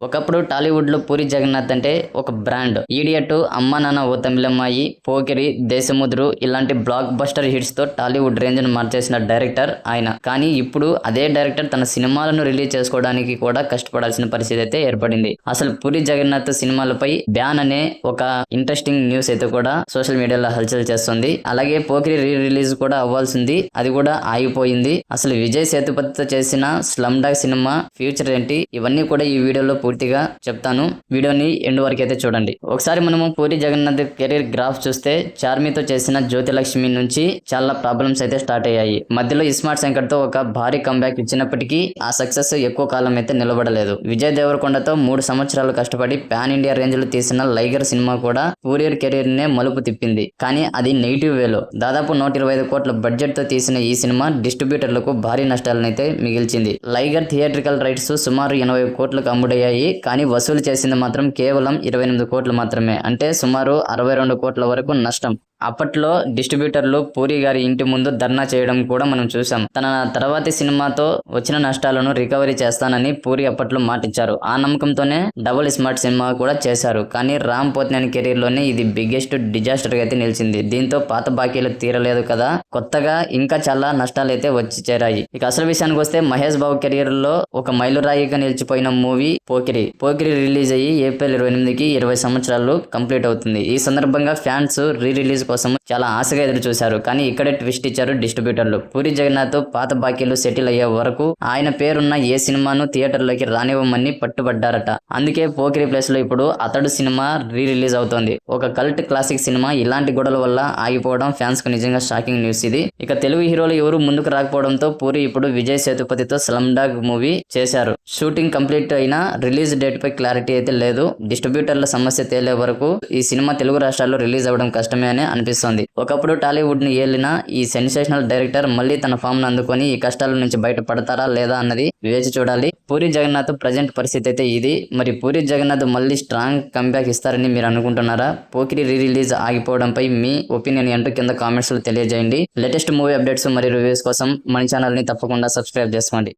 ఒకప్పుడు టాలీవుడ్ లో పూరి జగన్నాథ్ అంటే ఒక బ్రాండ్. ఈడియట్, అమ్మ నాన్న ఓ తమిళమ్మాయి, పోకిరి, దేశముద్రు ఇలాంటి బ్లాక్ బస్టర్ హిట్స్ తో టాలీవుడ్ రేంజ్ ను మార్చేసిన డైరెక్టర్ ఆయన. కానీ ఇప్పుడు అదే డైరెక్టర్ తన సినిమాలను రిలీజ్ చేసుకోవడానికి కూడా కష్టపడాల్సిన పరిస్థితి అయితే ఏర్పడింది. అసలు పూరి జగన్నాథ్ సినిమాలపై బ్యాన్ అనే ఒక ఇంట్రెస్టింగ్ న్యూస్ అయితే కూడా సోషల్ మీడియాలో హల్చల్ చేస్తుంది. అలాగే పోకిరి రీ రిలీజ్ కూడా అవ్వాల్సింది, అది కూడా ఆగిపోయింది. అసలు విజయ్ సేతుపతితో చేసిన స్లమ్ డాగ్ సినిమా ఫ్యూచర్ ఏంటి, ఇవన్నీ కూడా ఈ వీడియోలో పూర్తిగా చెప్తాను. వీడియోని ఎండ్ వరకు అయితే చూడండి. ఒకసారి మనము పూరి జగన్నాథ్ కెరీర్ గ్రాఫ్ చూస్తే చార్మితో చేసిన జ్యోతిలక్ష్మి నుంచి చాలా ప్రాబ్లమ్స్ అయితే స్టార్ట్ అయ్యాయి. మధ్యలో ఇస్మార్ట్ శంకర్ తో ఒక భారీ కంబ్యాక్ ఇచ్చినప్పటికీ ఆ సక్సెస్ ఎక్కువ కాలం అయితే నిలబడలేదు. విజయ్ దేవరకొండతో 3 సంవత్సరాలు కష్టపడి పాన్ ఇండియా రేంజ్ లో తీసిన లైగర్ సినిమా కూడా పూరి కెరీర్ నే మలుపు తిప్పింది. కానీ అది నెగిటివ్ వేలో. దాదాపు 125 కోట్ల బడ్జెట్ తో తీసిన ఈ సినిమా డిస్ట్రిబ్యూటర్లకు భారీ నష్టాలను అయితే మిగిల్చింది. లైగర్ థియేట్రికల్ రైట్స్ సుమారు 80 కోట్లకు అమ్ముడయ్యాయి. కానీ వసూలు చేసింది మాత్రం కేవలం 28 కోట్లు మాత్రమే. అంటే సుమారు 62 కోట్ల వరకు నష్టం. అప్పట్లో డిస్ట్రిబ్యూటర్లు పూరి గారి ఇంటి ముందు ధర్నా చేయడం కూడా మనం చూసాం. తన తర్వాతి సినిమాతో వచ్చిన నష్టాలను రికవరీ చేస్తానని పూరి అప్పట్లో మాటిచ్చారు. ఆ నమ్మకంతోనే డబుల్ స్మార్ట్ సినిమా కూడా చేశారు. కానీ రామ్ పోతినేని కెరీర్ లోనే ఇది బిగ్గెస్ట్ డిజాస్టర్ గా అయితే నిలిచింది. దీంతో పాత బాకీలు తీరలేదు కదా, కొత్తగా ఇంకా చాలా నష్టాలు అయితే వచ్చి చేరాయి. ఇక అసలు విషయానికి వస్తే మహేష్ బాబు కెరీర్ లో ఒక మైలురాయిగా నిలిచిపోయిన మూవీ పోకిరి రిలీజ్ అయ్యి ఏప్రిల్ 28కి 20 సంవత్సరాలు కంప్లీట్ అవుతుంది. ఈ సందర్భంగా ఫ్యాన్స్ రీ రిలీజ్ కోసం చాలా ఆశగా ఎదురు చూశారు. కానీ ఇక్కడే ట్విస్ట్ ఇచ్చారు డిస్ట్రిబ్యూటర్లు. పూరి జగన్నాథ్ పాత బాకీలు సెటిల్ అయ్యే వరకు ఆయన పేరున్న ఏ సినిమాను థియేటర్లోకి రానివ్వమని పట్టుబడ్డారట. అందుకే పోకిరి ప్లేస్ లో ఇప్పుడు అతడు సినిమా రీ రిలీజ్ అవుతోంది. ఒక కల్ట్ క్లాసిక్ సినిమా ఇలాంటి గొడవల వల్ల ఆగిపోవడం ఫ్యాన్స్ కు నిజంగా షాకింగ్ న్యూస్ ఇది. ఇక తెలుగు హీరోలు ఎవరు ముందుకు రాకపోవడంతో పూరి ఇప్పుడు విజయ్ సేతుపతితో స్లమ్ డాగ్ మూవీ చేశారు. షూటింగ్ కంప్లీట్ అయినా రిలీజ్ డేట్ పై క్లారిటీ అయితే లేదు. డిస్ట్రిబ్యూటర్ల సమస్య తేలే వరకు ఈ సినిమా తెలుగు రాష్ట్రాల్లో రిలీజ్ అవ్వడం కష్టమే అని అనిపిస్తోంది. ఒకప్పుడు టాలీవుడ్ ని ఏలిన ఈ సెన్సేషనల్ డైరెక్టర్ మళ్ళీ తన ఫామ్ ను అందుకొని ఈ కష్టాల నుంచి బయటపడతారా లేదా అన్నది వేచి చూడాలి. పూరి జగన్నాథ్ ప్రజెంట్ పరిస్థితి అయితే ఇది. మరి పూరి జగన్నాథ్ మళ్ళీ స్ట్రాంగ్ కంబ్యాక్ ఇస్తారని మీరు అనుకుంటున్నారా? పోకిరి రీ రిలీజ్ ఆగిపోవడంపై మీ ఒపీనియన్ ఏంటో కింద కామెంట్స్ లో తెలియజేయండి. లేటెస్ట్ మూవీ అప్డేట్స్ మరియు రివ్యూస్ కోసం మన ఛానల్ ని తప్పకుండా సబ్స్క్రైబ్ చేసుకోండి.